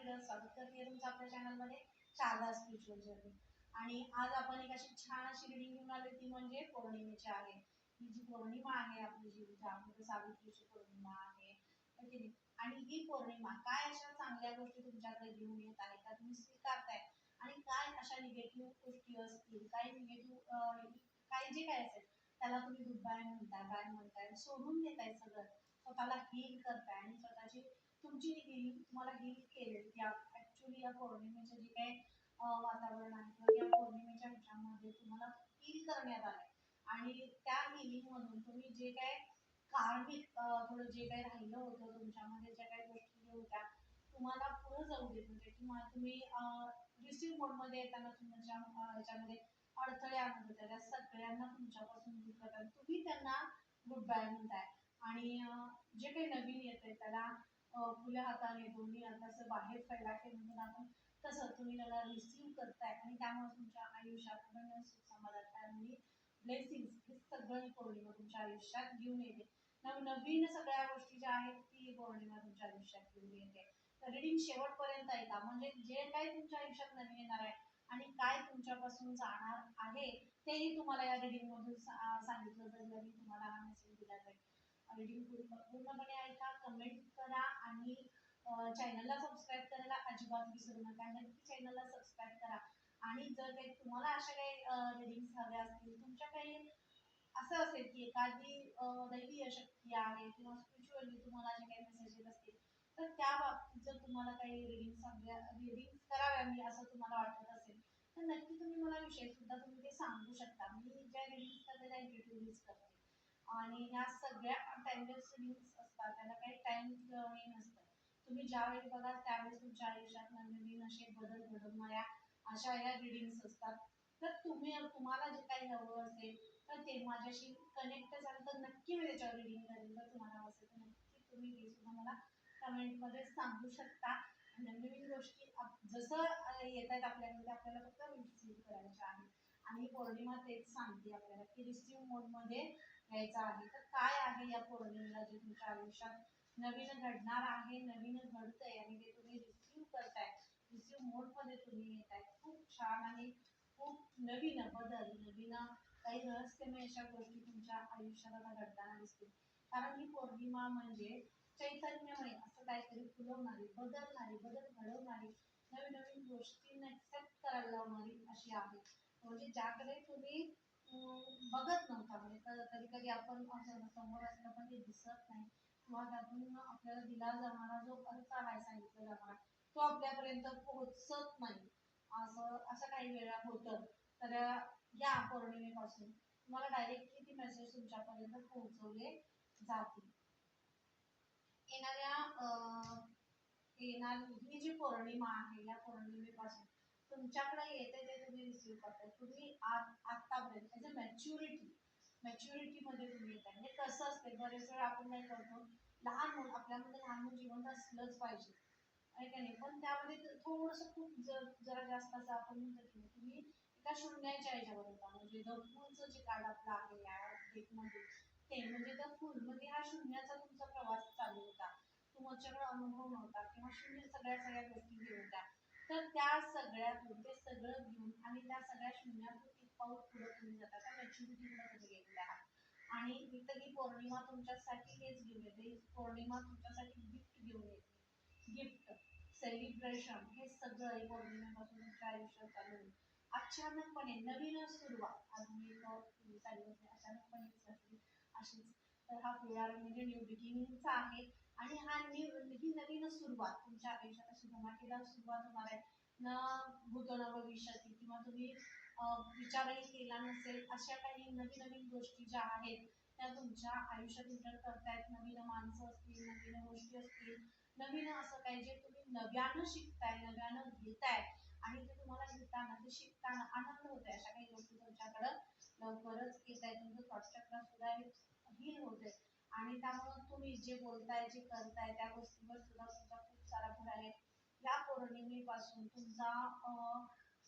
वेगळं स्वागत करते तुमचं आपल्या चॅनलमध्ये शारदा स्पिरिच्युअल जर्नी. आणि आज आपण एक अशी छान अशी रिडिंग घेऊन आली, ती म्हणजे पौर्णिमेची आहे. ही जी पौर्णिमा आहे आपली, जी ज्यामध्ये सावित्रीची पौर्णिमा आहे, है की नाही? आणि ही पौर्णिमा काय अशा चांगल्या गोष्टी तुमच्याकडे घेऊन येत आहे का, तुम्ही स्वीकारताय, आणि काय अशा निगेटिव्ह गोष्टी असतील, काही निगेटिव्ह काही जे काय असेल त्याला तुम्ही गुड बाय म्हणताय, बाय म्हणताय, सोडून देताय सगळं, स्वतःला हील करताय आणि स्वतःची तुमची हील तुम्हाला हील केलेली या ऍक्च्युली या पौर्णिमेचं जे काही वातावरण आहे किंवा या पौर्णिमेच्या ह्याच्यामध्ये तुम्हाला हील करण्यात आलंय. आणि त्या हिलिंग मधून तुम्ही जे काय कार्मिक थोडं जे काही राहिलं होतं तुमच्यामध्ये, ज्या काही गोष्टी होत्या तुम्हाला पुढे जाऊ देत नव्हते किंवा तुम्ही रिसिव्ह मोडमध्ये येताना तुमच्या ह्याच्यामध्ये अडथळे आणत होत्या, त्या सगळ्यांना तुमच्यापासून दूर करतात, तुम्ही त्यांना गुड बाय म्हणताय. आणि जे काही नवीन येत आहे त्याला खुल्या हाताने दोन्ही हाताचं बाहेर फैलाके म्हणून आपण तसं तुम्ही त्याला रिसीव्ह करताय. आणि त्यामुळे तुमच्या आयुष्यात अनन्य सुख समाधान आणि ब्लेसिंग्स हे सगळं पौर्णिमा तुमच्या आयुष्यात घेऊन येते. नवीन सगळ्या गोष्टी ज्या आहेत ती पौर्णिमा तुमच्या आयुष्यात घेऊन येते. तर रिडिंग शेवटपर्यंत ऐका, म्हणजे जे काही तुमच्या आयुष्यात नवीन येणार आहे आणि काय तुमच्यापासून जाणार आहे तेही तुम्हाला या रिडिंग मधून सांगितलं जाईल आणि तुम्हाला हा मेसेज दिला जाईल. रिडिंग पूर्णपणे ऐका, कमेंट करा आणि चॅनलला सबस्क्राईब करायला अजिबात विसरू नका. नक्की चॅनलला सबस्क्राईब करा. आणि जर काही तुम्हाला अशा काही रिडिंग्स हव्या असतील, तुमच्या काही असं असेल की एखादी दैवीय शक्ती आहे किंवा स्पिरिच्युअली तुम्हाला जे काही मेसेज येत असतील, तर त्या बाबतीत जर तुम्हाला काही रिडिंग कराव्या असं तुम्हाला वाटत असेल, तर नक्की तुम्ही मला विषय सुद्धा तुम्ही ते सांगू शकता. मी ज्या रिडिंग्स करते त्या इंट्रोड्यूस करते. आणि ह्या सगळ्या टाइमलेस रिडिंग्स असतात, त्याला काही टाइम हे नसतं. तुम्ही ज्यावेळी बघाल त्यावेळेस तुमच्या आयुष्यात नवीन असे बदल घडवणाऱ्या अशा या रिडिंग्स असतात. तर तुम्हाला जे काही हवं असेल तर ते माझ्याशी कनेक्ट झालं तर नक्की मी त्याच्यावर रिडिंग करेन. जर तुम्हाला हवं असेल तर नक्की तुम्ही हे सुद्धा मला कमेंटमध्ये सांगू शकता. नवीन गोष्टी जसं येत आहेत आपल्याकडे आपल्याला फक्त रिसीव्ह करायच्या आहेत. आणि पौर्णिमा तेच सांगते आपल्याला की रिसीव्ह मोडमध्ये घ्यायचं आहे. तर काय आहे या पौर्णिमेला जे तुमच्या आयुष्यात नवीन घडणार आहे, नवीन घडतंय आणि ते तुम्ही रिसीव्ह करताय, रिसीव्ह मोडमध्ये तुम्ही येताय. खूप छान आणि खूप नवीन बदल, नवीन काही रहस्यमय अशा गोष्टी तुमच्या आयुष्यात आता घडताना दिसतील. कारण ही पौर्णिमा म्हणजे चैतन्यमय असं काहीतरी फुलवणारी, बदल घडवणारी, नवीन नवीन गोष्टींना एक्सेप्ट करायला लावणारी अशी आहे. म्हणजे ज्याकडे तुम्ही बघत नव्हता, म्हणजे कधी कधी आपण समोर असलं पण ते दिसत नाही किंवा त्यातून आपल्याला दिला जाणारा जो अर्थ आहे, सांगितलं जाणारा तो आपल्यापर्यंत पोहोचत नाही, असं असं काही वेळा होतं. तर या पौर्णिमेपासून तुम्हाला डायरेक्टली ती मेसेज तुमच्यापर्यंत पोहोचवले जातील. येणाऱ्या ही जी पौर्णिमा आहे या पौर्णिमेपासून तुमच्याकडे येते ते तुम्ही रिसीव्ह करताय. तुम्ही आतापर्यंत एज अ मॅच्युरिटीमध्ये तुम्ही येत आहे. म्हणजे कसं असते, बरेच वेळा आपण काय करतो, लहान मूल आपल्यामध्ये लहान मूल जिवंत असलंच पाहिजे, आहे का नाही? पण त्यामध्ये थोडंसं खूप जरा जास्त असं आपण म्हणतो की तुम्ही एका शून्याच्या ह्याच्यावर होता. म्हणजे द फुलचं जे कार्ड आपलं आहे या डेकमध्ये, ते म्हणजे द फुल म्हणजे हा शून्याचा तुमचा प्रवास चालू होता. तुमच्याकडे अनुभव नव्हता किंवा शून्य सगळ्या गोष्टी घेऊन होत्या. तर त्या सगळ्यातून ते सगळं घेऊन आणि त्या सगळ्या शून्यातून एक पाऊल पुढे तुम्ही जाता, त्या मॅच्युरिटीकडे तुम्ही गेलेले आहात. आणि इथं ही पौर्णिमा तुमच्यासाठी हेच घेऊन येते. ही पौर्णिमा तुमच्यासाठी गिफ्ट घेऊन येते. गिफ्ट, सेलिब्रेशन हे सगळं या पौर्णिमेपासून तुमच्या आयुष्यात चालू होईल. अचानकपणे नवीन सुरुवात, आज मी सांगितलं अचानकपणे अशीच. तर हा पिवळा रंग म्हणजे न्यू बिगिनिंगचा आहे. आणि ही नवीन सुरुवात तुमच्या आयुष्यात अशी धमाकेदार सुरुवात होणार आहे. न भूत न भविष्याची, किंवा तुम्ही विचारही केला नसेल अशा काही नवीन नवीन गोष्टी ज्या आहेत त्या तुमच्या आयुष्यात इंटर करतायत. नवीन माणसं असतील, नवीन गोष्टी असतील, नवीन असं काही जे तुम्ही नव्यानं शिकताय, नव्यानं घेताय आणि ते तुम्हाला घेताना ते शिकताना आनंद होत आहे. अशा काही गोष्टी तुमच्याकडं लवकरच येत आहे. तुमचं थॉट चक्र सुद्धा हील होते. आणि त्यामुळे तुम्ही जे बोलताय, जे करताय त्या गोष्टीवर सुद्धा तुमचा खूप सारा भर आहे. या पौर्णिमेपासून तुमचा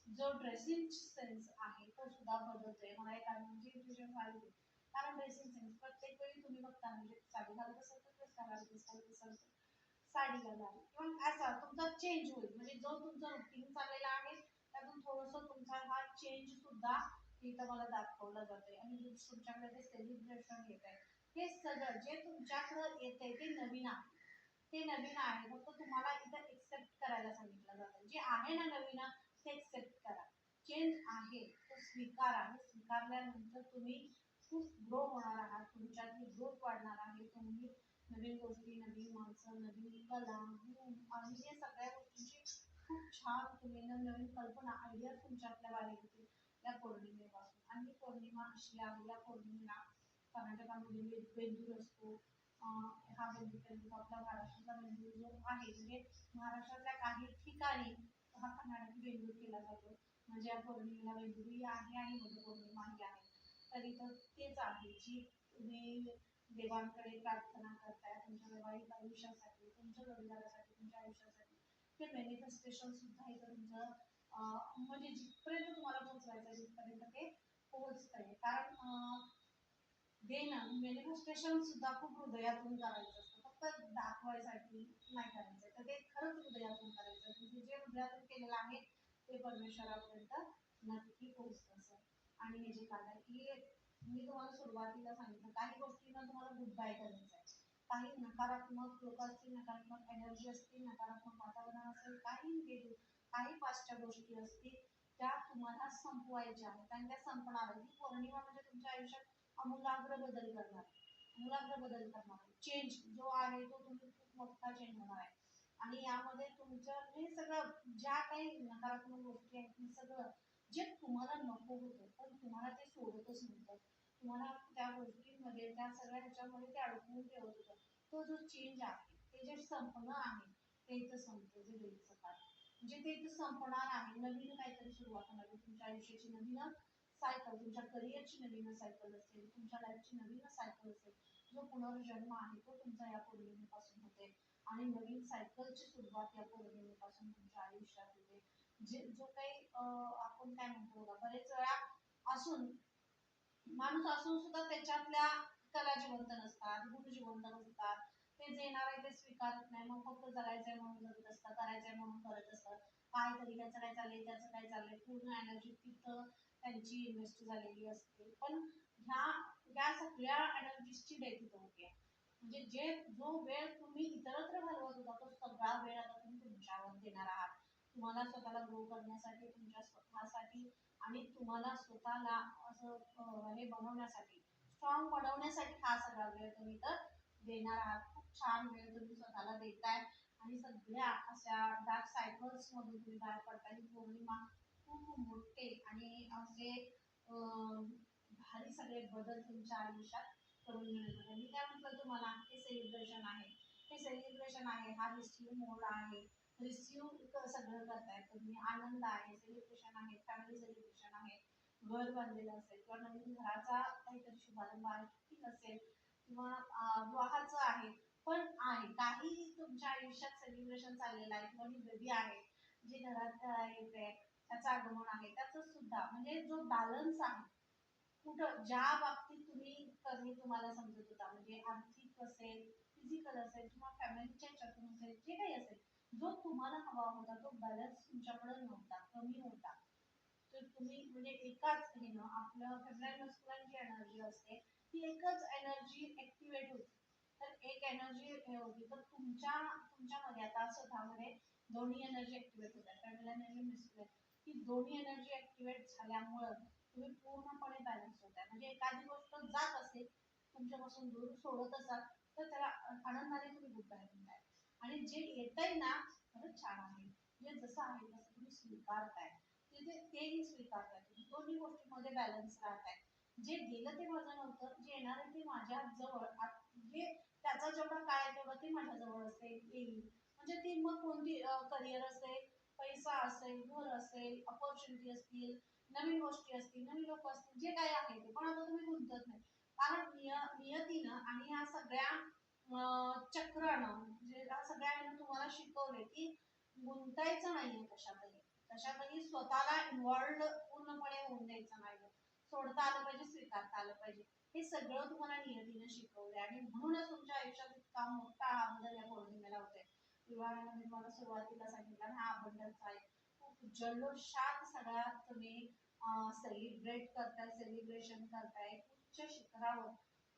जो ड्रेसिंग सेन्स आहे तो सुद्धा बदलतोय. मला एक म्हणजे इंट्युशन व्हायला, कारण ड्रेसिंग सेन्स प्रत्येक वेळी तुम्ही बघता, म्हणजे साडी घालत असेल तर ड्रेस घालाल, साडी घालाल किंवा असं तुमचा चेंज होईल. म्हणजे जो तुमचा रुटीन चाललेला आहे त्यातून थोडंसं तुमचा हा चेंज सुद्धा इथं मला दाखवला जातोय. आणि जे तुमच्याकडे ते सेलिब्रेशन येत आहे हे सगळं जे तुमच्याकडं येतंय ते नवीन आहे. ते नवीन आहे फक्त तुम्हाला इथं एक्सेप्ट करायला सांगितलं जातं. जे आहे ना नवीन ते एक्सेप्ट करा. चेंज आहे तो स्वीकारा. स्वीकारल्यानंतर तुम्ही खूप ग्रो होणार आहात. तुमच्यातली ग्रोथ वाढणार आहे. तुम्ही नवीन गोष्टी, नवीन माणसं, नवीन कला, गुण आणि हे सगळ्या गोष्टींची खूप छान तुम्ही नवीन कल्पना, आयडिया तुमच्यातल्या बाहेर येतील या पौर्णिमेपासून. आणि ही पौर्णिमा अशी आहे, या पौर्णिमेला कर्नाटकामध्ये बेंदूर असतो. हा बेंदूर आपला महाराष्ट्राचा बेंदूर जो आहे म्हणजे महाराष्ट्रातल्या काही ठिकाणी हा कर्नाटकी बेंदूर केला जातो. म्हणजे या पौर्णिमेला बेंदूरही आहे आणि वटपौर्णिमाही आहे. तरी तर तेच आहे जी तुम्ही देवांकडे प्रार्थना करताय तुमच्या वैवाहिक आयुष्यासाठी, तुमच्या रोजगारासाठी, तुमच्या आयुष्यासाठी. ते मॅनिफेस्टेशन सुद्धा इथं तुमचं म्हणजे जिथपर्यंत तुम्हाला पोहोचवायचं आहे तिथपर्यंत ते पोहोचतंय. कारण देणं मॅनिफेस्टेशन सुद्धा खूप हृदयातून करायचं असतं. फक्त दाखवायसाठी नाही करायचं. तर ते खरंच हृदयातून करायचं. म्हणजे जे हृदयातून केलेलं आहे ते परमेश्वरापर्यंत नक्की पोहोचतं सर. आणि हे जे कारण आहे की मी तुम्हाला सुरुवातीला सांगितलं काही गोष्टींना तुम्हाला गुड बाय करायचं आहे. काही नकारात्मक लोक असतील, नकारात्मक एनर्जी असतील, नकारात्मक वातावरण असेल, काही निगेटिव्ह काही पाचच्या गोष्टी असतील त्या तुम्हाला संपवायच्या आहेत आणि त्या संपणार आहेत. ही पौर्णिमा म्हणजे तुमच्या आयुष्यात आमूलाग्र बदल करणार आहे. आमूलाग्र बदल करणार आहे. चेंज जो आहे तो तुम्ही खूप मोठा चेंज होणार आहे. आणि यामध्ये तुमचं हे सगळं ज्या काही नकारात्मक गोष्टी आहेत हे सगळं जे तुम्हाला नको होतं पण तुम्हाला ते सोडतच नव्हतं. तुम्हाला त्या गोष्टींमध्ये त्या सगळ्या ह्याच्यामध्ये ते अडकवून ठेवत होतं. तो जो चेंज आहे ते जे संपणं आहे ते इथं संपतं. जे वेळचं काळ म्हणजे ते इथं संपणार आहे. नवीन काहीतरी सुरुवात होणार आहे. तुमच्या आयुष्याची नवीन सायकल, तुमच्या करिअरची नवीन सायकल असेल, तुमच्या लाईफची नवीन सायकल असेल. जो पुनर्जन्म आहे तो तुमचा या पौर्णिमेपासून होते आणि नवीन सायकलची सुरुवात या पौर्णिमेपासून तुमच्या आयुष्यात होते. जे जो काही आपण काय म्हणतो बघा बरेच वेळा असून माणूस असून सुद्धा त्याच्यातल्या कला जिवंत नसतात, गुण जिवंत नसतात. ते जे येणार आहे ते स्वीकारत नाही. मग फक्त जगायचंय म्हणून जगत असतात, करायचंय म्हणून करत असतात. काय तरी ह्याचं काय चाललंय, त्याचं काय चाललंय, पूर्ण एनर्जी तिथं त्यांची इन्व्हेस्ट झालेली असते. पण ह्या ह्या सगळ्या एनर्जीजची डेथ इथं होते. म्हणजे जो वेळ तुम्ही इतरत्र घालवत होता तो सगळा वेळ आता तुम्ही तुमच्यावर देणार आहात. तुम्हाला स्वतःला ग्रो करण्यासाठी, तुमच्या स्वतःसाठी आणि तुम्हाला स्वतःला असं हे बनवण्यासाठी, स्ट्रॉंग बनवण्यासाठी हा सगळा वेळ तुम्ही तर देणार आहात. खूप छान वेळ तुम्ही स्वतःला देताय आणि सगळ्या अशा डार्क सायकल्स मधून तुम्ही बाहेर पडताय. ही पौर्णिमा खूप मोठे आणि असे भारी सगळे बदल तुमच्या आयुष्यात करून घेण्यात आले. मी काय म्हटलं तुम्हाला हे सेलिब्रेशन आहे. हे सेलिब्रेशन आहे, हा रिसिव्ह मोड आहे. रिसिव्ह सगळं करताय तुम्ही. आनंद आहे, सेलिब्रेशन आहे, फॅमिली सेलिब्रेशन आहे, घर बांधलेलं असेल किंवा नवीन घराचा काहीतरी शुभारंभ आहे की नसेल किंवा विवाहाचं आहे. पण आहे काही तुमच्या आयुष्यात सेलिब्रेशन चाललेलं आहे किंवा ही बेबी आहे जे घरात येते त्याचं आगमन आहे त्याचं सुद्धा म्हणजे जो बॅलन्स आहे कुठं ज्या बाबतीत तुम्ही कमी तुम्हाला समजत होता म्हणजे आर्थिक असेल, फिजिकल असेल किंवा फॅमिलीच्या ह्याच्यातून असेल, जे काही असेल जो तुम्हाला हवा होता तो बॅलन्स तुमच्याकडे नव्हता, कमी होता. तर तुम्ही म्हणजे एकाच हे ना आपलं फेब्रुवारी मस्कुलाइन जी एनर्जी असते ती एकच एनर्जी ऍक्टिव्हेट होती. तर एक एनर्जी हे होती तर तुमच्यामध्ये आता स्वतःमध्ये दोन्ही एनर्जी ऍक्टिव्हेट होतात, फेब्रुवारी आणि मस्कुलाइन. ही दोन्ही एनर्जी ऍक्टिव्हेट झाल्यामुळं तुम्ही पूर्णपणे बॅलन्स होताय. म्हणजे एखादी गोष्ट जात असेल तुमच्यापासून दूर सोडत असाल तर त्याला आनंदाने तुम्ही गुड बाय म्हणताय. आणि जे येतंय ना खरंच छान आहे. जे जसं आहे तसं तुम्ही स्वीकारताय. तेही स्वीकारताय. तुम्ही दोन्ही गोष्टींमध्ये बॅलन्स राहताय. जे गेलं ते माझं नव्हतं, जे येणार आहे ते माझ्या जवळ जे त्याचा जेवढा काळ आहे तेवढं ते माझ्या जवळ असेल येईल. म्हणजे ती मग कोणती करिअर असेल, पैसा असेल, घर असेल, अपॉर्च्युनिटी असतील, नवीन गोष्टी असतील, नवीन लोक असतील, जे काही आहे ते. पण आता तुम्ही गुंतत नाही. कारण नियतीनं आणि ह्या सगळ्या चक्रानं म्हणजे ह्या सगळ्यांना तुम्हाला शिकवले की गुंतायचं नाहीये कशातही. कशातही स्वतःला इन्व्हॉल्ड पूर्णपणे होऊन द्यायचं नाही. सोडता आलं पाहिजे, स्वीकारता आलं पाहिजे. हे सगळं तुम्हाला नियतीनं शिकवलंय आणि म्हणूनच तुमच्या आयुष्यात इतका मोठा हा बदल या पौर्णिमेला होतोय. हिवाळ्यामध्ये तुम्हाला सुरुवातीला सांगितलं ना, हा अबंडन्स आहे. खूप जल्लोषात सगळ्या तुम्ही सेलिब्रेट करताय, सेलिब्रेशन करताय. उच्च शिखरावर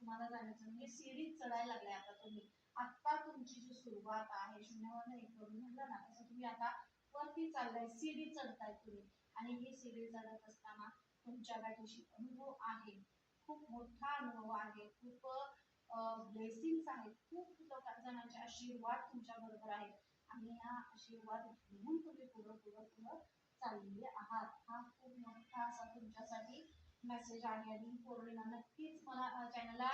तुम्हाला जाण्याचं म्हणजे सीडी चढायला लागलाय आता तुम्ही. आता तुमची जी सुरुवात आहे शून्यावरनं एक करून म्हणलं ना, तसं तुम्ही आता वरती चाललाय, सीडी चढताय तुम्ही. आणि ही सीडी चढत असताना तुमच्या पाठीशी अनुभव आहे, खूप मोठा अनुभव आहे, खूप ब्लेसिंग्स आहेत, खूप जणांचे आशीर्वाद तुमच्या बरोबर आहेत आणि या आशीर्वाद घेऊन तुम्ही पुढं पुढं पुढं चाललेले आहात. हा खूप मोठा असा तुमच्यासाठी मेसेज आहे. आणि पौर्णिमा नक्कीच मला चॅनलला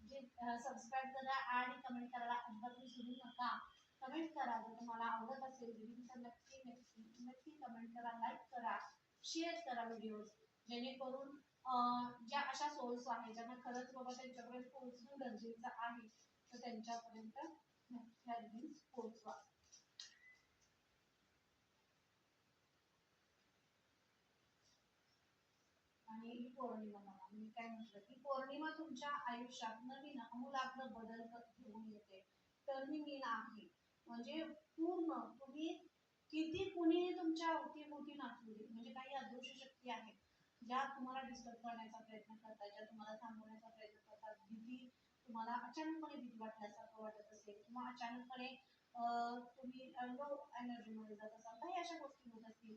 जे सबस्क्राईब करा आणि कमेंट करायला अजिबात विसरू नका. कमेंट करा, जर तुम्हाला आवडत असेल व्हिडिओ तर नक्की नक्की नक्की कमेंट करा, लाईक करा, शेअर करा व्हिडिओ, जेणेकरून ज्या अशा सोल्स आहेत ज्यांना खरंच बाबा त्यांच्यापर्यंत पोहोचणं गरजेचं आहे तर त्यांच्यापर्यंत नक्की पोहोचवा. आणि ही पौर्णिमा बघा, मी काय म्हटलं की पौर्णिमा तुमच्या आयुष्यात नवीन आमूलाग्र बदल घेऊन येते. टर्निंग आहे म्हणजे पूर्ण तुम्ही किती कुणी तुमच्या अवतीभोवती नाचू दे, म्हणजे काही अदृश्य शक्ती आहे ज्या तुम्हाला डिस्टर्ब करण्याचा प्रयत्न करतात, ज्या तुम्हाला थांबवण्याचा प्रयत्न करतात. भीती तुम्हाला अचानकपणे भीती वाटल्यासारखं वाटत असेल किंवा अचानकपणे तुम्ही लो एनर्जीमध्ये जात असाल, काही अशा गोष्टी होत असतील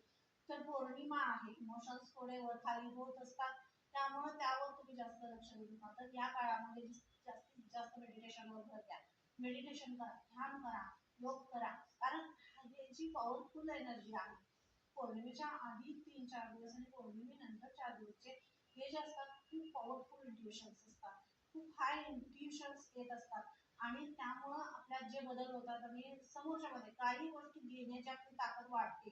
तर पौर्णिमा आहे. इमोशन्स थोडे वर खाली होत असतात, त्यामुळे त्यावर तुम्ही जास्त लक्ष देऊ नका. तर या काळामध्ये जास्तीत जास्त मेडिटेशनवर भर द्या. मेडिटेशन करा, ध्यान करा, योग करा, कारण याची पॉवरफुल एनर्जी आहे. पौर्णिमेच्या आधी 3-4 दिवस आणि पौर्णिमेनंतर 4 दिवसचे हे जे असतात खूप पॉवरफुल इंट्युशन्स असतात, खूप हाय इंट्युशन्स येत असतात आणि त्यामुळं आपल्यात जे बदल होतात आणि समोरच्या मध्ये काही गोष्टी घेण्याची आपली ताकद वाढते,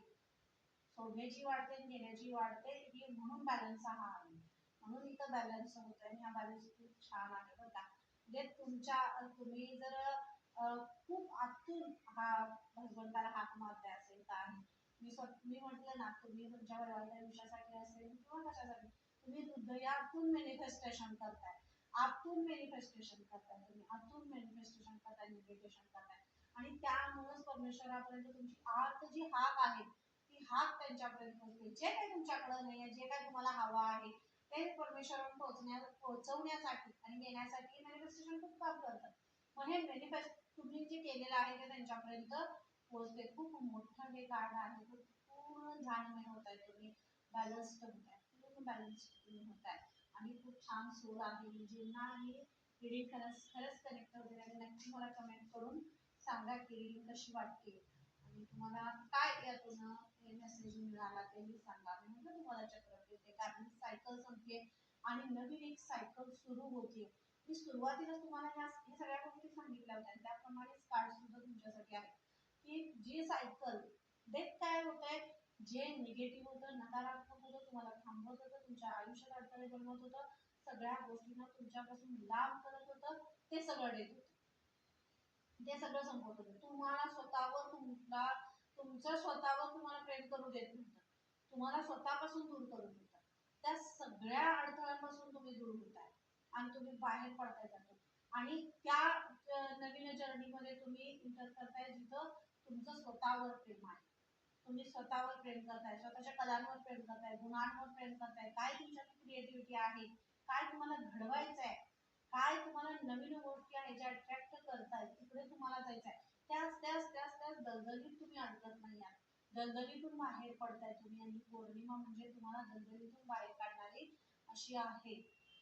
सोडण्याची वाढते आणि घेण्याची वाढते. ही म्हणून बॅलन्स हा आहे, म्हणून इथं बॅलन्स होत आहे आणि हा बॅलन्स खूप छान आहे बरं का. म्हणजे तुम्ही जर खूप आतून हा भगवंताला हाक मारताय असेल तर मी म्हटलं ना, तुम्ही तुमच्या वाईट आयुष्यासाठी असेल किंवा कशासाठी तुम्ही हृदयातून मॅनिफेस्टेशन करताय, आतून मॅनिफेस्टेशन करताय, तुम्ही आतून मॅनिफेस्टेशन करताय, मेडिटेशन करताय आणि त्यामुळेच परमेश्वरापर्यंत तुमची आत जी हाक आहे ती हाक त्यांच्यापर्यंत पोहोचते. जे काही तुमच्याकडे नाही आहे, जे काही तुम्हाला हवं आहे ते परमेश्वरापर्यंत पोहोचवण्यासाठी आणि नेण्यासाठी मॅनिफेस्टेशन खूप काम करतात. मग हे मॅनिफेस्ट तुम्ही जे केलेलं आहे ते त्यांच्यापर्यंत पोहोचते. खूप मोठं हे कार्ड आहे, पूर्ण ध्यानमय होत आहे तुम्ही, बॅलन्स्ड होत आहे, पूर्ण बॅलन्स्ड तुम्ही होत आहे आणि खूप छान सोल आहे. ज्यांना ही रिडिंग खरंच कनेक्ट होते आणि नक्की मला कमेंट करून सांगा की रिडिंग कशी वाटते आणि तुम्हाला काय यातून मेसेज मिळाला तेही सांगा. मी म्हटलं तुम्हाला चक्र येते कारण सायकल संपते आणि नवीन एक सायकल सुरू होते. मी सुरुवातीला तुम्हाला ह्या सगळ्या गोष्टी सांगितल्या होत्या आणि त्याप्रमाणेच कार्ड सुद्धा तुमच्यासाठी आहे की जी सायकल देख काय होतंय, जे निगेटिव्ह होतं, नकारात्मक होतं, तुम्हाला थांबवत होतं, तुमच्या आयुष्यात अडथळे बनवत होतं, सगळ्या गोष्टींना तुमच्यापासून लांब करत होतं, ते सगळं देत होतं, ते सगळं संपवत होतं. तुम्हाला स्वतःवर तुमचं स्वतःवर तुम्हाला प्रेम करू देत नव्हतं, तुम्हाला स्वतःपासून दूर करत होतं. त्या सगळ्या अडथळ्यांपासून तुम्ही दूर होताय आणि तुम्ही बाहेर पडताय त्यातून आणि त्या नवीन जर्नीमध्ये तुम्ही इंटर करताय जिथं तुमचं स्वतःवर प्रेम आहे. तुम्ही स्वतःवर प्रेम करताय, स्वतःच्या कलांवर प्रेम करताय, गुणांवर प्रेम करताय, काय तुमच्यात क्रिएटिव्हिटी आहे, काय तुम्हाला घडवायचं आहे, काय तुम्हाला नवीन गोष्टी आहेत ज्या अट्रॅक्ट करतायत, तिकडे तुम्हाला जायचं आहे. त्याच दलदलीत तुम्ही अडकत नाही आहात, दलदलीतून बाहेर पडताय तुम्ही आणि पौर्णिमा म्हणजे तुम्हाला दलदलीतून बाहेर काढणारी अशी आहे.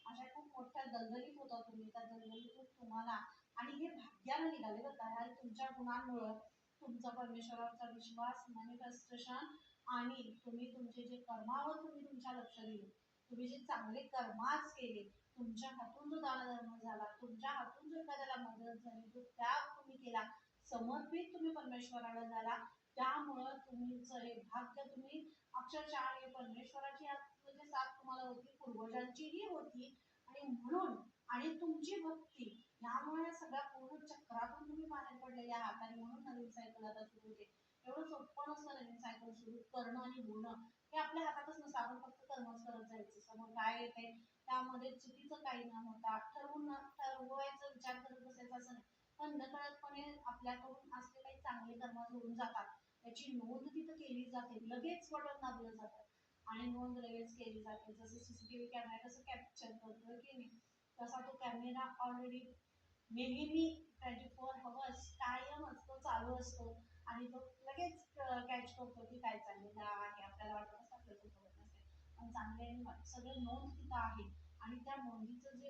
अशा खूप मोठ्या दलदलीत होता तुम्ही, त्या दलदलीतून तुम्हाला आणि हे भाग्यानं निघाले बरं का, तुमच्या गुणांमुळं, तुमचा परमेश्वरावरचा विश्वास, मॅनिफेस्टेशन आणि तुम्ही तुमचे जे कर्मावर तुम्ही तुमच्या लक्ष दिले, तुम्ही जे चांगले कर्माच केले, तुमच्या हातून जो दानधर्म झाला, तुमच्या हातून जो एखाद्याला मदत झाली, जो त्याग तुम्ही केला, समर्पित तुम्ही परमेश्वराला झाला, त्यामुळं तुमचं हे भाग्य तुम्ही अक्षरशः हे परमेश्वराची म्हणजे साथ तुम्हाला होती, पूर्वजांचीही होती आणि म्हणून आणि तुमची भक्ती यामुळे सगळ्या पूर्ण चक्रातून तुम्ही बाहेर पडलेले आहात आणि म्हणून नवीन सायकल आता सुरू होते. एवढं सोपं नसतं नवीन सायकल सुरू करणं आणि होणं, हे आपल्या हातातच नसतं. आपण फक्त कर्मच करत जायचं, समोर काय येते त्यामध्ये चुकीचं काही न होता ठरवायचं, विचार करत बसायचं असं नाही. पण नकळतपणे आपल्याकडून असले काही चांगले कर्म होऊन जातात, त्याची नोंद तिथं केली जाते, लगेच बटन दाबलं जातं आणि नोंद लगेच केली जाते. जसं सीसीटीव्ही कॅमेरा कसं कॅप्चर करतो की नाही, तसा तो कॅमेरा ऑलरेडी नेहमी 24 hours कायमच तो चालू असतो आणि तो लगेच कॅच करतो की काय चाललेलं आहे. आपल्याला वाटत असतं आपल्याला खबर नसते, पण चांगले आणि वाईट सगळं नोंद तिथं आहे. आणि त्या नोंदीचं जे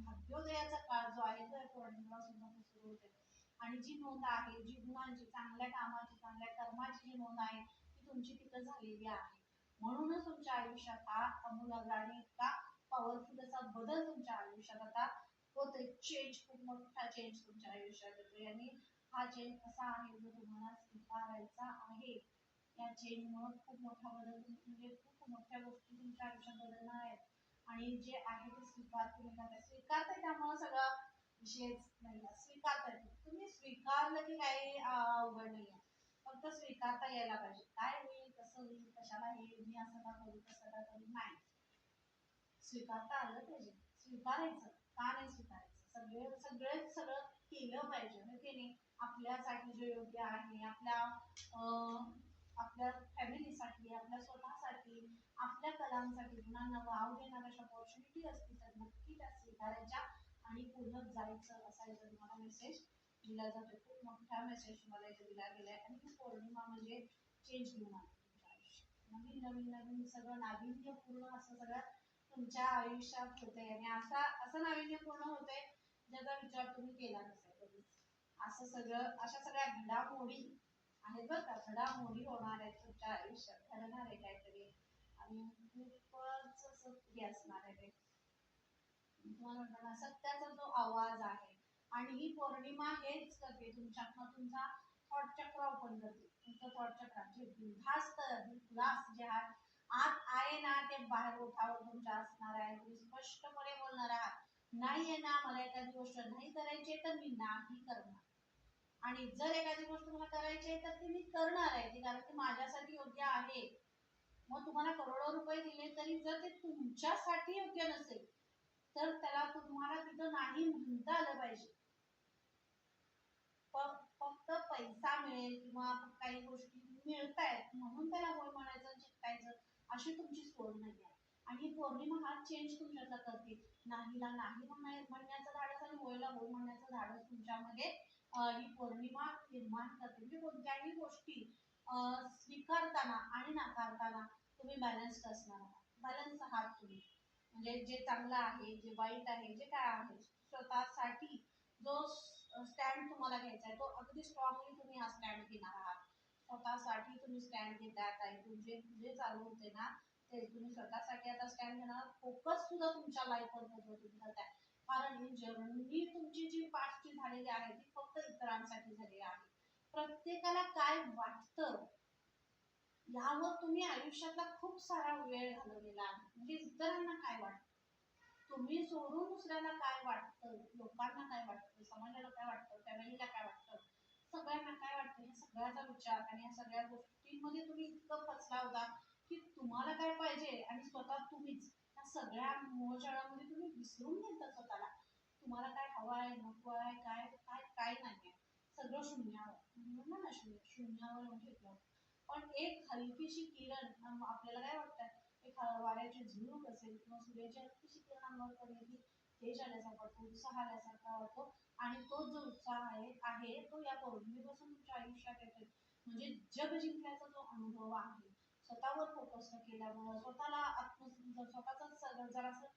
भाग्योदयाचा काळ जो आहे तो या पौर्णिमेला सुद्धा सुरू होते. आणि जी नोंद आहे, जी गुणांची, चांगल्या कामाची, चांगल्या कर्माची जी नोंद आहे ती तुमची तिथं झालेली आहे. म्हणूनच तुमच्या आयुष्यात हा अमूलाग्र आणि इतका पॉवरफुल असा बदल तुमच्या आयुष्यात आता होतोय. चेंज, खूप मोठा चेंज तुमच्या आयुष्यात येतोय आणि हा चेंज असा आहे जो तुम्हाला स्वीकारायचा आहे. या चेंजमुळे खूप मोठा बदल, म्हणजे खूप मोठ्या गोष्टी तुमच्या आयुष्यात बदलणार आहेत. आणि जे आहे ते स्वीकार तुम्ही करताय, स्वीकारताय त्यामुळे सगळं विषयच नाही. स्वीकारताय तुम्ही, स्वीकारलं की काही अवघड नाही आहे. फक्त स्वीकारता यायला पाहिजे. काय होईल, कसं होईल, कशाला येईल, मी असं का करू, तसं का करू, नाही, स्वीकारता आलं पाहिजे. स्वीकारायचं, का नाही स्वीकारायचं, सगळं केलं पाहिजे. म्हणजे नाही, आपल्यासाठी जे योग्य आहे, आपल्या फॅमिलीसाठी, आपल्या स्वतःसाठी, आपल्या कलांसाठी, गुणांना वाव देणाऱ्या अशा ऑपॉर्च्युनिटी असतील तर नक्की त्या स्वीकारायच्या आणि पुढे जायचं, असा इथं तुम्हाला मेसेज दिला जातो. खूप मोठा मेसेज तुम्हाला इथे दिला गेलाय. आणि ही पौर्णिमा म्हणजे चेंज घेऊन आली तुमच्या आयुष्यात. नवीन नवीन नवीन सगळं नाविन्यपूर्ण असं सगळं तुमच्या आयुष्यात होते. आणि असं नाविन्यपूर्ण होते ज्याचा विचार तुम्ही केला नसेल कधी. असं सगळं, अशा सगळ्या घडामोडी आहेत बरं का, घडामोडी होणार आहेत तुमच्या आयुष्यात, घडणार आहे काहीतरी. आणि खूपच असं हे असणार आहे ते, तुम्हाला म्हणतो ना, सत्याचा जो आवाज आहे. आणि ही पौर्णिमा हेच करते, तुमच्यातनं तुमचा थॉट चक्र ओपन करते. तुमचं थॉट चक्र जे बिनधास्त बिनधास्त जे आत आहे ना, ते बाहेर ओठावर तुमच्या असणार आहे. तुम्ही स्पष्टपणे बोलणार आहात, नाही आहे ना, मला एखादी गोष्ट नाही करायची तर मी नाही करणार. आणि जर एखादी गोष्ट मला करायची आहे तर ती मी करणार आहे, ती कारण ती माझ्यासाठी योग्य आहे. मग तुम्हाला करोडो रुपये दिले तरी जर ते तुमच्यासाठी योग्य नसेल तर त्याला तुम्हाला तिथं नाही म्हणता आलं पाहिजे. फक्त पैसा मिळेल किंवा काही गोष्टी मिळतायत म्हणून त्याला होय म्हणायचं, चिटकायचं, अशी तुमची सोड नाही आहे. आणि पौर्णिमा हा चेंज तुमच्यातला करते. नाहीला नाही म्हणण्याचं धाडस आणि होयला होय म्हणण्याचं धाडस तुमच्यामध्ये ही पौर्णिमा निर्माण करते. म्हणजे कोणत्याही गोष्टी स्वीकारताना आणि नाकारताना तुम्ही बॅलन्स्ड असणार आहात, बॅलन्स आहात तुम्ही. म्हणजे जे चांगलं आहे, जे वाईट आहे, जे काय आहे, स्वतःसाठी जो स्टँड तुम्हाला घ्यायचा आहे तो अगदी स्ट्रॉंगली तुम्ही हा स्टँड घेणार आहात. स्वतःसाठी तुम्ही स्टँड घेताय. काही जे जे चालू होते ना ते तुम्ही स्वतःसाठी आता स्टँड घेणार. फोकस सुद्धा तुमच्या लाईफवर तुम्ही करताय. कारण ही जर्नी तुमची जी पास्टची झालेली आहे ती फक्त इतरांसाठी झालेली आहे. प्रत्येकाला काय वाटतं यावर तुम्ही आयुष्यातला खूप सारा वेळ घालवलेला आहे. म्हणजे इतरांना काय वाटतं, तुम्ही सोडून दुसऱ्याला काय वाटतं, लोकांना काय वाटतं, समाजाला काय वाटतं, फॅमिलीला काय वाटतं, सगळ्यांना काय वाटतं, या सगळ्याचा विचार आणि या सगळ्या गोष्टींमध्ये तुम्ही इतकं फसला होता की तुम्हाला काय पाहिजे आणि स्वतः तुम्हीच या सगळ्या मोहजाळामध्ये तुम्ही विसरून घेता स्वतःला. तुम्हाला काय हवं आहे, नको आहे, काय काय काय नाही आहे, सगळं शून्यावर, म्हणून ना शून्यावर येऊन घेतलं. पण एक हलकीशी किरण, आपल्याला काय वाटतं, एक वाऱ्याची झुळूक असेल किंवा सूर्याची हलकीशी किरण अंगावर पडली की तेज आल्यासारखा वाटतो, उत्साह आल्यासारखा वाटतो. आणि तो जो उत्साह आहे तो या पौर्णिमेपासून तुमच्या आयुष्यात येतोय. म्हणजे जग जिंकण्याचा जो अनुभव आहे, स्वतःवर फोकस न केल्यामुळं, स्वतःच जरासं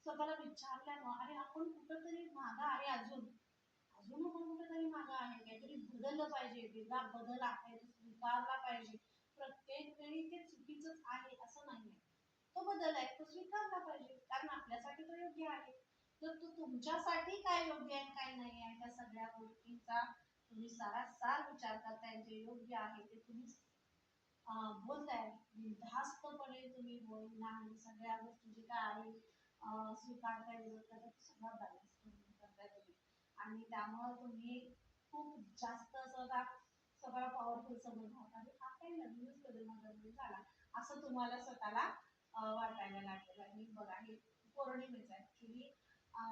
स्वतःला विचारल्यामुळं, अरे आपण कुठंतरी मागं आहे, अजून अजून आपण कुठेतरी मागं आहे, काहीतरी बदललं पाहिजे, वेगळा बदल आहे तो स्वीकारला पाहिजे. प्रत्येक वेळी ते चुकीचंच आहे असं नाहीये, तो बदल आहे तो स्वीकारला पाहिजे, कारण आपल्यासाठी तो योग्य आहे. तर तो तुमच्यासाठी काय योग्य आहे काय नाही आहे त्या सगळ्या गोष्टींचा तुम्ही सारासार विचार करताय. जे योग्य आहे ते तुम्ही बोलताय, बिनधास्तपणे तुम्ही बोलणं आणि सगळ्या गोष्टी जे काय आहे स्वीकारताय, सगळा बॅलन्स करताय तुम्ही. आणि त्यामुळे तुम्ही खूप जास्त स्वतः सगळा पॉवरफुल समजून आणि हा काही नवीनच बदल माझ्यामध्ये झाला असं तुम्हाला स्वतःला वाटायला लागेल. आणि बघा हे पौर्णिमेचं ऍक्च्युली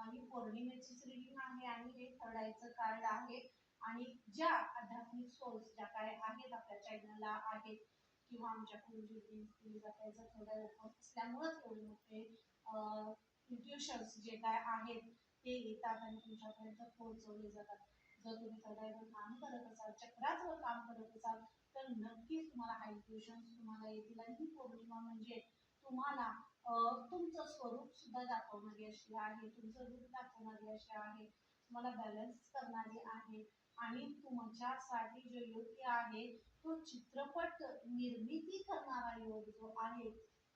ही पौर्णिमेचीच रिडिंग आहे आणि हे थर्ड आयचं कार्ड आहे. आणि ज्या आध्यात्मिक सोर्स ज्या काय आहेत आपल्या चॅनलला आहेत किंवा आमच्याकडून जी रिडिंग केली जाते जर थोड्या ओपन असल्यामुळेच एवढे मोठे इंट्युशन्स जे काय आहेत ते येतात आणि तुमच्यापर्यंत पोहोचवले जातात. जर तुम्ही सदैव काम करत असाल, चक्राचं काम करत असाल, तर नक्कीच तुम्हाला हा इंट्युशन्स तुम्हाला येतील. आणि ही पौर्णिमा म्हणजे तुम्हाला तुमचं स्वरूप सुद्धा दाखवणारी अशी आहे, तुमचं रूप दाखवणारी अशी आहे, तुम्हाला बॅलन्स करणारी आहे. आणि तुमच्यासाठी जो योग्य आहे तो चित्रपट निर्मिती करणारा योग जो आहे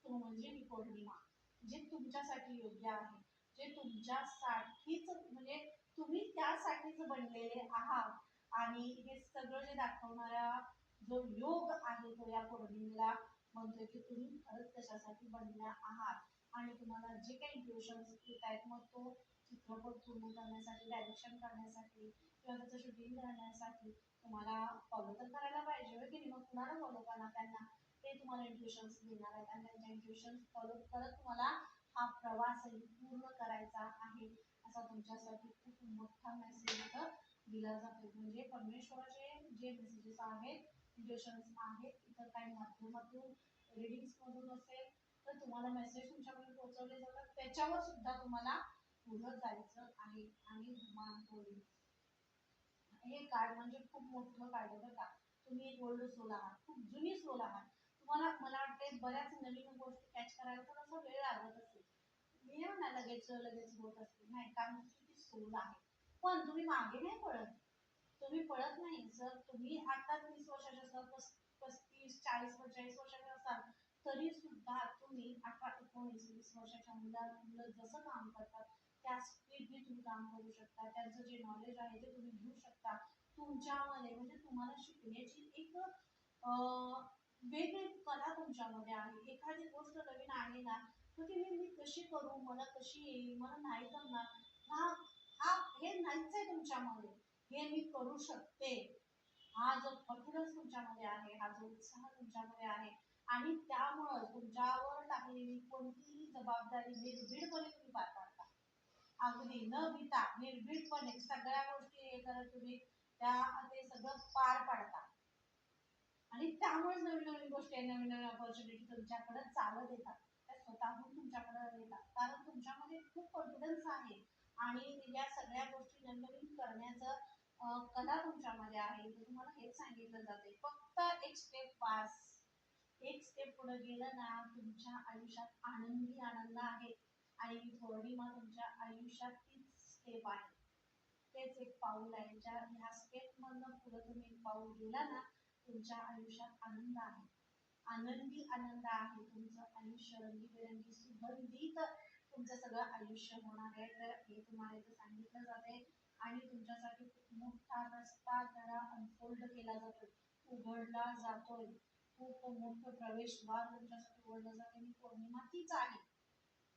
तो म्हणजे ही पौर्णिमा, जे तुमच्यासाठी योग्य आहे, जे तुमच्यासाठीच म्हणजे तुम्ही त्यासाठीच बनलेले आहात. आणि हे सगळं जे दाखवणारा जो योग आहे तो या पौर्णिमेला म्हणतोय की तुम्ही खरंच त्याच्यासाठी बनल्या आहात. आणि तुम्हाला जे काही इंट्युशन्स येत आहेत मग तो चित्रपट पूर्ण करण्यासाठी, डायरेक्शन करण्यासाठी किंवा त्याचं शूटिंग करण्यासाठी तुम्हाला फॉलो तर करायला पाहिजे की नाही. मग कुणाला फॉलो करणार, त्यांना ते तुम्हाला इंट्युशन्स देणार आहेत आणि त्यांच्या इंट्युशन्स फॉलो करत तुम्हाला हा प्रवासही पूर्ण करायचा आहे. असा तुमच्यासाठी खूप मोठा मेसेज इथं दिला जातो. म्हणजे परमेश्वराचे जे मेसेजेस आहेत, इंट्युशन्स आहेत, इतर काही माध्यमातून रिडिंग्स मधून असेल तर तुम्हाला मेसेज तुमच्यापर्यंत पोहोचवले जातात. त्याच्यावर सुद्धा तुम्हाला पुढं जायचं आहे. आणि मानतोळी हे कार्ड म्हणजे खूप मोठं कार्ड आहे बरं का. तुम्ही एक ओल्ड सोल आहात, खूप जुनी सोल आहात. तुम्हाला मला वाटते बऱ्याच नवीन गोष्टी कॅच करायला थोडासा वेळ लागत असेल. मी ना लगेच लगेच होत असते नाही, कारण किती सोल आहे. पण तुम्ही मागे नाही पडत, तुम्ही पळत नाही. जर तुम्ही आता 30 वर्षाचे असाल, 35, 40, 45 वर्षाचे असाल तरी सुद्धा तुम्ही 18, 19, 20 वर्षाच्या मुलं जसं काम करतात त्या स्पीडने तुम्ही काम करू शकता. त्यांचं जे नॉलेज आहे ते तुम्ही घेऊ शकता तुमच्यामध्ये. म्हणजे तुम्हाला शिकण्याची एक वेगळी कला तुमच्यामध्ये आहे. एखादी गोष्ट नवीन आहे ना तर ती मी कशी करू, मला कशी येईल, मला नाही जमणार, हा हा हे नाहीच आहे तुमच्यामध्ये. हे मी करू शकते, हा जो कॉन्फिडन्स तुमच्यामध्ये आहे, हा जो उत्साह तुमच्यामध्ये आहे. आणि त्यामुळं तुमच्यावर टाकलेली कोणतीही जबाबदारी निर्भीडपणे तुम्ही पार पाडता. अगदी न भीता निर्भीडपणे सगळ्या गोष्टी हे करत तुम्ही त्या ते सगळं पार पाडता. आणि त्यामुळेच नवीन नवीन गोष्टी, नवीन नवीन ऑपॉर्च्युनिटी तुमच्याकडे चालत येतात, त्या स्वतःहून तुमच्याकडे येतात. कारण तुमच्यामध्ये खूप कॉन्फिडन्स आहे आणि या सगळ्या गोष्टी नवीन करण्याचं कला तुमच्यामध्ये आहे. तुम्हाला हेच सांगितलं जाते, फक्त एक स्टेप पास, एक स्टेप पुढे गेलं ना तुमच्या आयुष्यात आनंदी आनंद आहे. आणि ही पौर्णिमा तुमच्या आयुष्यात तीच स्टेप आहे, तेच एक पाऊल आहे. ज्या ह्या स्टेप मधनं पुढे तुम्ही एक पाऊल गेला ना तुमच्या आयुष्यात आनंद आहे, आनंदी आनंद आहे. तुमचं आयुष्य रंगीबेरंगी सुगंधित तुमचं सगळं आयुष्य होणार आहे. तर हे तुम्हाला इथं सांगितलं जाते. आणि तुमच्यासाठी खूप मोठा रस्ता जरा अनफोल्ड केला जातोय, उघडला जातोय. खूप मोठं प्रवेशद्वार तुमच्यासाठी उघडलं जाते. ही पौर्णिमा तीच आहे.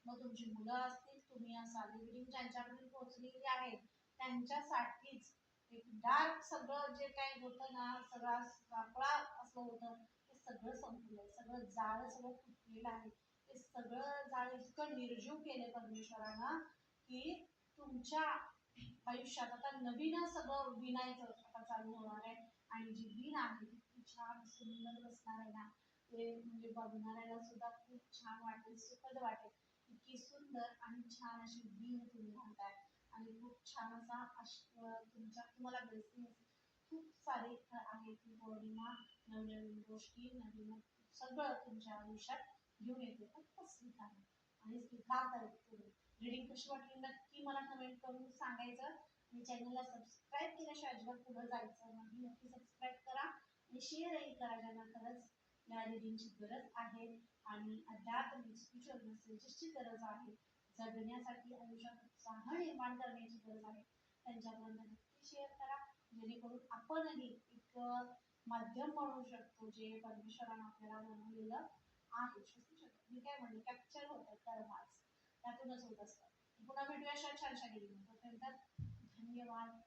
मग तुमची मुलं असतील, तुम्ही या साली ज्यांच्याकडे पोहोचलेली आहेत त्यांच्यासाठीच एक डार्क सगळं जे काही होतं ना, सगळा सापळा असं होतं ते सगळं संपलंय. सगळं जाळं सगळं फुटलेलं आहे. ते सगळं जाळं इतकं निर्जीव केलंय परमेश्वरानं की तुमच्या आयुष्यात आता नवीन सगळं विणायचं आता चालू होणार आहे. आणि जी वीण आहे ती छान सुंदर बसणार आहे ना, ते म्हणजे बघणाऱ्याला सुद्धा खूप छान वाटेल, सुखद वाटेल. इतकी सुंदर आणि छान अशी वीण तुम्ही म्हणताय. आणि खूप छान असा तुम्हाला ब्लेसिंग्स खूप सारे आहे. की पौर्णिमा नवनवीन गोष्टी, नवीन सगळं तुमच्या आयुष्यात घेऊन येते. फक्त स्वीकार आणि स्वीकारता तुम्ही. रिडिंग कशी वाटली नक्की मला कमेंट करून सांगायचं. आणि चॅनलला सबस्क्राईब केल्याशिवाय अजिबात पुढे जायचं नाही. नक्की सबस्क्राईब करा आणि शेअरही करा ज्यांना खरंच या रिडिंगची गरज आहे आणि अध्यात्मिक स्पिरिच्युअल मेसेजेसची गरज आहे, जगण्यासाठी आयुष्यात उत्साह निर्माण करण्याची गरज आहे. त्यांच्यापर्यंत नक्की शेअर करा जेणेकरून आपणही एक माध्यम बनवू शकतो जे परमेश्वरानं आपल्याला बनवलेलं आहे. मी काय म्हणते कॅप्चर होतं कर्मास, त्यातूनच होत असतं. पुन्हा भेटूया छान छान तोपर्यंत धन्यवाद.